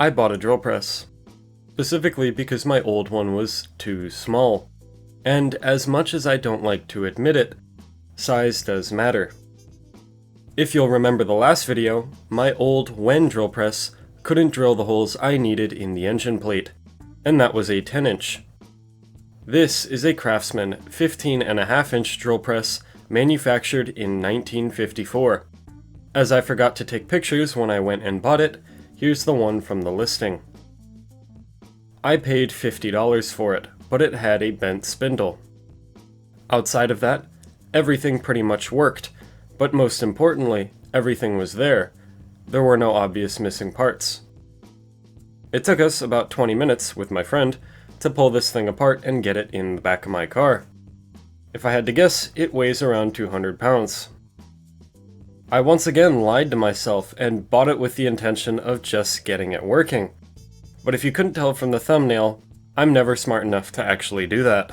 I bought a drill press, specifically because my old one was too small. And as much as I don't like to admit it, size does matter. If you'll remember the last video, my old Wen drill press couldn't drill the holes I needed in the engine plate, and that was a 10-inch. This is a Craftsman 15.5-inch drill press manufactured in 1954. As I forgot to take pictures when I went and bought it, here's the one from the listing. I paid $50 for it, but it had a bent spindle. Outside of that, everything pretty much worked, but most importantly, everything was there. There were no obvious missing parts. It took us about 20 minutes with my friend to pull this thing apart and get it in the back of my car. If I had to guess, it weighs around 200 pounds. I once again lied to myself and bought it with the intention of just getting it working. But if you couldn't tell from the thumbnail, I'm never smart enough to actually do that.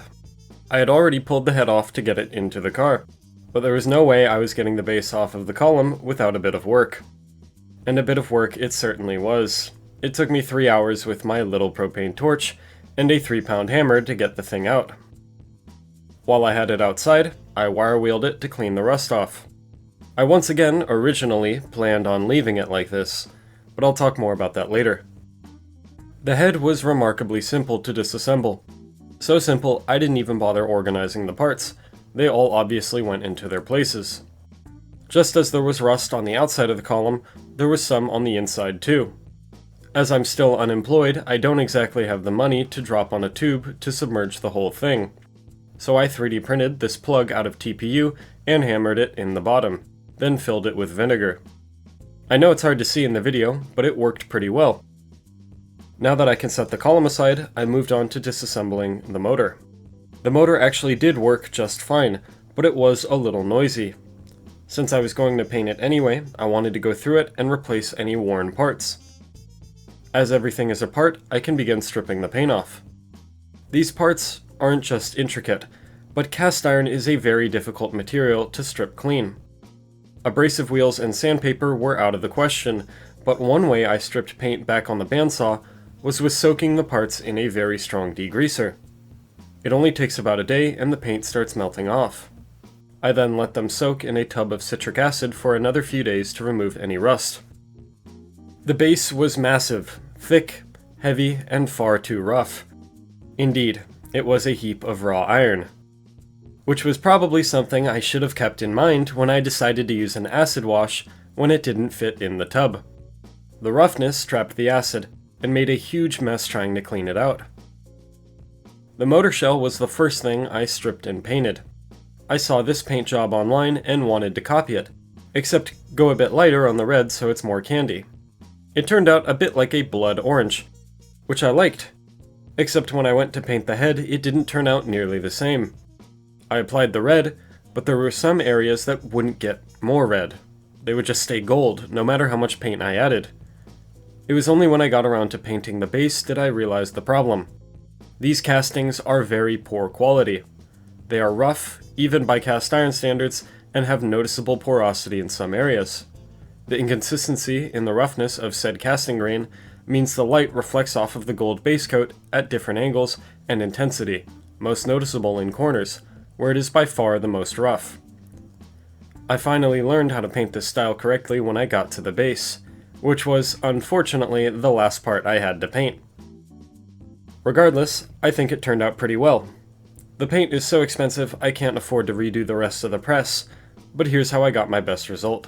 I had already pulled the head off to get it into the car, but there was no way I was getting the base off of the column without a bit of work. And a bit of work it certainly was. It took me 3 hours with my little propane torch and a 3-pound hammer to get the thing out. While I had it outside, I wire wheeled it to clean the rust off. I once again originally planned on leaving it like this, but I'll talk more about that later. The head was remarkably simple to disassemble. So simple, I didn't even bother organizing the parts. They all obviously went into their places. Just as there was rust on the outside of the column, there was some on the inside too. As I'm still unemployed, I don't exactly have the money to drop on a tube to submerge the whole thing. So I 3D printed this plug out of TPU and hammered it in the bottom, then filled it with vinegar. I know it's hard to see in the video, but it worked pretty well. Now that I can set the column aside, I moved on to disassembling the motor. The motor actually did work just fine, but it was a little noisy. Since I was going to paint it anyway, I wanted to go through it and replace any worn parts. As everything is apart, I can begin stripping the paint off. These parts aren't just intricate, but cast iron is a very difficult material to strip clean. Abrasive wheels and sandpaper were out of the question, but one way I stripped paint back on the bandsaw was with soaking the parts in a very strong degreaser. It only takes about a day and the paint starts melting off. I then let them soak in a tub of citric acid for another few days to remove any rust. The base was massive, thick, heavy, and far too rough. Indeed, it was a heap of raw iron. Which was probably something I should have kept in mind when I decided to use an acid wash when it didn't fit in the tub. The roughness trapped the acid and made a huge mess trying to clean it out. The motor shell was the first thing I stripped and painted. I saw this paint job online and wanted to copy it, except go a bit lighter on the red so it's more candy. It turned out a bit like a blood orange, which I liked, except when I went to paint the head it didn't turn out nearly the same. I applied the red, but there were some areas that wouldn't get more red. They would just stay gold, no matter how much paint I added. It was only when I got around to painting the base did I realize the problem. These castings are very poor quality. They are rough, even by cast iron standards, and have noticeable porosity in some areas. The inconsistency in the roughness of said casting grain means the light reflects off of the gold base coat at different angles and intensity, most noticeable in corners, where it is by far the most rough. I finally learned how to paint this style correctly when I got to the base, which was, unfortunately, the last part I had to paint. Regardless, I think it turned out pretty well. The paint is so expensive I can't afford to redo the rest of the press, but here's how I got my best result.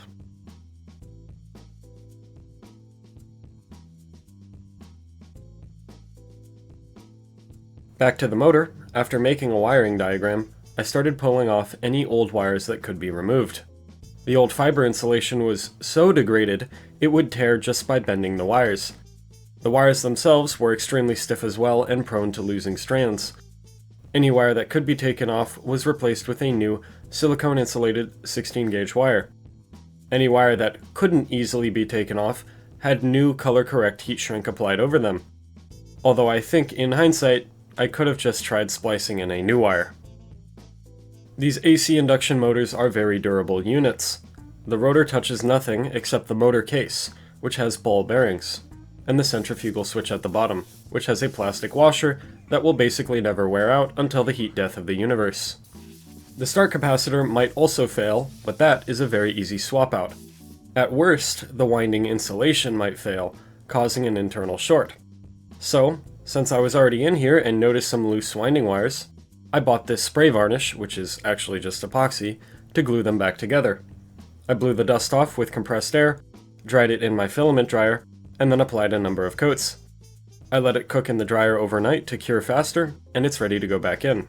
Back to the motor, after making a wiring diagram, I started pulling off any old wires that could be removed. The old fiber insulation was so degraded, it would tear just by bending the wires. The wires themselves were extremely stiff as well and prone to losing strands. Any wire that could be taken off was replaced with a new silicone-insulated 16-gauge wire. Any wire that couldn't easily be taken off had new color-correct heat shrink applied over them. Although I think, in hindsight, I could have just tried splicing in a new wire. These AC induction motors are very durable units. The rotor touches nothing except the motor case, which has ball bearings. and the centrifugal switch at the bottom, which has a plastic washer that will basically never wear out until the heat death of the universe. The start capacitor might also fail, but that is a very easy swap out. At worst, the winding insulation might fail, causing an internal short. So, since I was already in here and noticed some loose winding wires, I bought this spray varnish, which is actually just epoxy, to glue them back together. I blew the dust off with compressed air, dried it in my filament dryer, and then applied a number of coats. I let it cook in the dryer overnight to cure faster, and it's ready to go back in.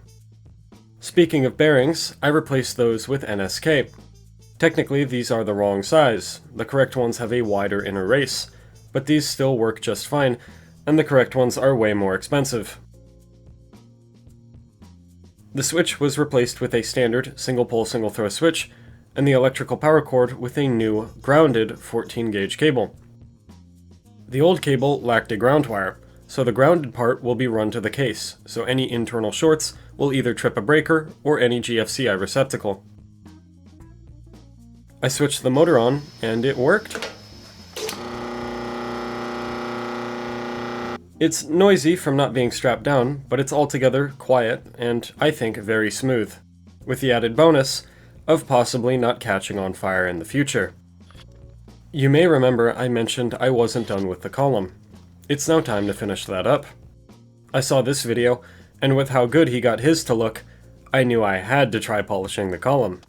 Speaking of bearings, I replaced those with NSK. Technically, these are the wrong size. The correct ones have a wider inner race, but these still work just fine, and the correct ones are way more expensive. The switch was replaced with a standard single-pole single-throw switch, and the electrical power cord with a new, grounded 14-gauge cable. The old cable lacked a ground wire, so the grounded part will be run to the case, so any internal shorts will either trip a breaker or any GFCI receptacle. I switched the motor on, and it worked. It's noisy from not being strapped down, but it's altogether quiet and, I think, very smooth, with the added bonus of possibly not catching on fire in the future. You may remember I mentioned I wasn't done with the column. It's now time to finish that up. I saw this video, and with how good he got his to look, I knew I had to try polishing the column,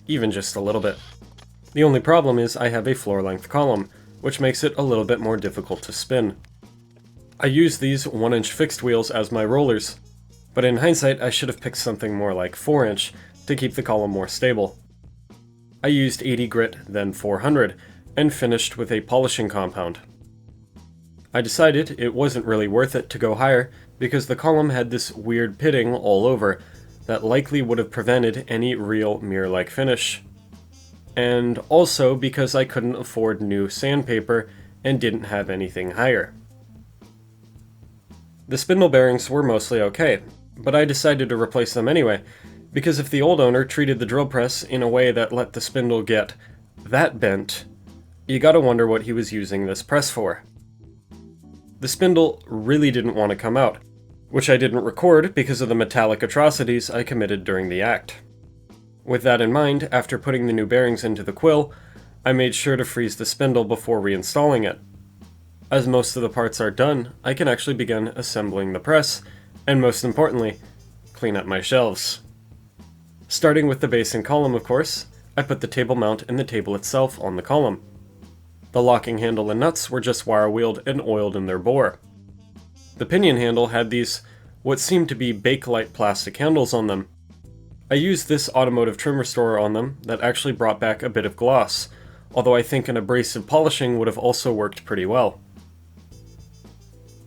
even just a little bit. The only problem is I have a floor-length column, which makes it a little bit more difficult to spin. I used these 1-inch fixed wheels as my rollers, but in hindsight I should have picked something more like 4-inch to keep the column more stable. I used 80 grit, then 400, and finished with a polishing compound. I decided it wasn't really worth it to go higher because the column had this weird pitting all over that likely would have prevented any real mirror-like finish. And also because I couldn't afford new sandpaper and didn't have anything higher. The spindle bearings were mostly okay, but I decided to replace them anyway, because if the old owner treated the drill press in a way that let the spindle get that bent, you gotta wonder what he was using this press for. The spindle really didn't want to come out, which I didn't record because of the metallic atrocities I committed during the act. With that in mind, after putting the new bearings into the quill, I made sure to freeze the spindle before reinstalling it. As most of the parts are done, I can actually begin assembling the press, and most importantly, clean up my shelves. Starting with the base and column, of course, I put the table mount and the table itself on the column. The locking handle and nuts were just wire wheeled and oiled in their bore. The pinion handle had these, what seemed to be Bakelite plastic handles on them. I used this automotive trim restorer on them that actually brought back a bit of gloss, although I think an abrasive polishing would have also worked pretty well.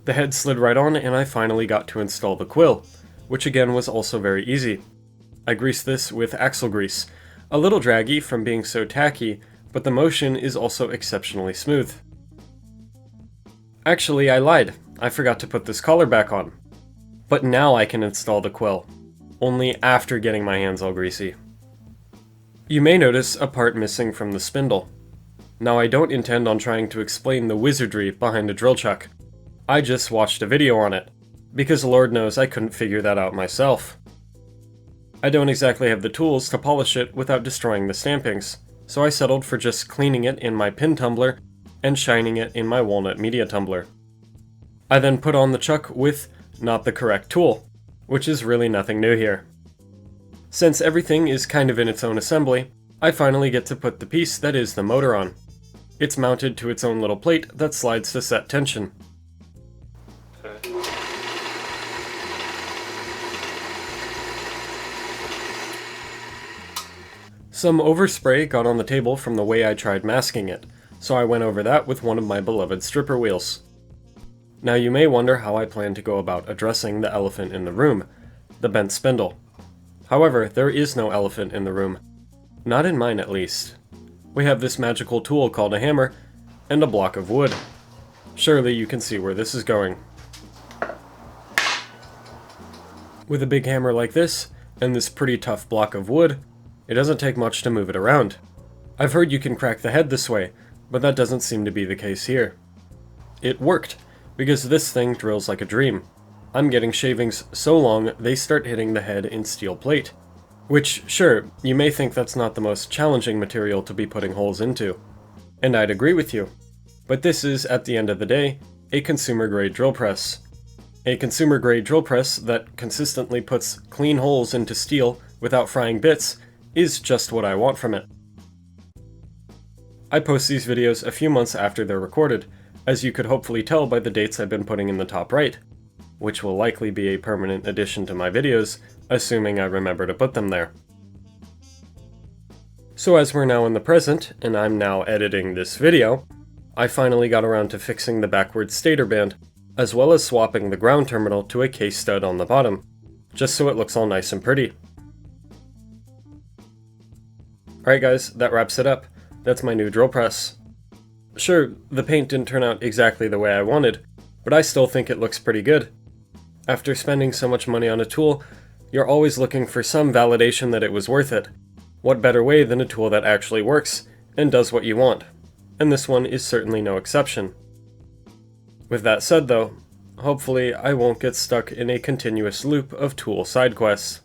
The head slid right on and I finally got to install the quill, which again was also very easy. I greased this with axle grease, a little draggy from being so tacky, but the motion is also exceptionally smooth. Actually, I lied. I forgot to put this collar back on. But now I can install the quill, only after getting my hands all greasy. You may notice a part missing from the spindle. Now I don't intend on trying to explain the wizardry behind a drill chuck. I just watched a video on it, because Lord knows I couldn't figure that out myself. I don't exactly have the tools to polish it without destroying the stampings, so I settled for just cleaning it in my pin tumbler and shining it in my walnut media tumbler. I then put on the chuck with not the correct tool, which is really nothing new here. Since everything is kind of in its own assembly, I finally get to put the piece that is the motor on. It's mounted to its own little plate that slides to set tension. Some overspray got on the table from the way I tried masking it, so I went over that with one of my beloved stripper wheels. Now you may wonder how I plan to go about addressing the elephant in the room, the bent spindle. However, there is no elephant in the room. Not in mine, at least. We have this magical tool called a hammer, and a block of wood. Surely you can see where this is going. With a big hammer like this, and this pretty tough block of wood, it doesn't take much to move it around. I've heard you can crack the head this way, but that doesn't seem to be the case here. it worked, because this thing drills like a dream. I'm getting shavings so long they start hitting the head in steel plate. Which, sure, you may think that's not the most challenging material to be putting holes into. And I'd agree with you. But this is, at the end of the day, a consumer-grade drill press. A consumer-grade drill press that consistently puts clean holes into steel without frying bits is just what I want from it. I post these videos a few months after they're recorded, as you could hopefully tell by the dates I've been putting in the top right, which will likely be a permanent addition to my videos, assuming I remember to put them there. So as we're now in the present, and I'm now editing this video, I finally got around to fixing the backward stator band, as well as swapping the ground terminal to a case stud on the bottom, just so it looks all nice and pretty. Alright guys, that wraps it up. That's my new drill press. Sure, the paint didn't turn out exactly the way I wanted, but I still think it looks pretty good. After spending so much money on a tool, you're always looking for some validation that it was worth it. What better way than a tool that actually works and does what you want? And this one is certainly no exception. With that said though, hopefully I won't get stuck in a continuous loop of tool side quests.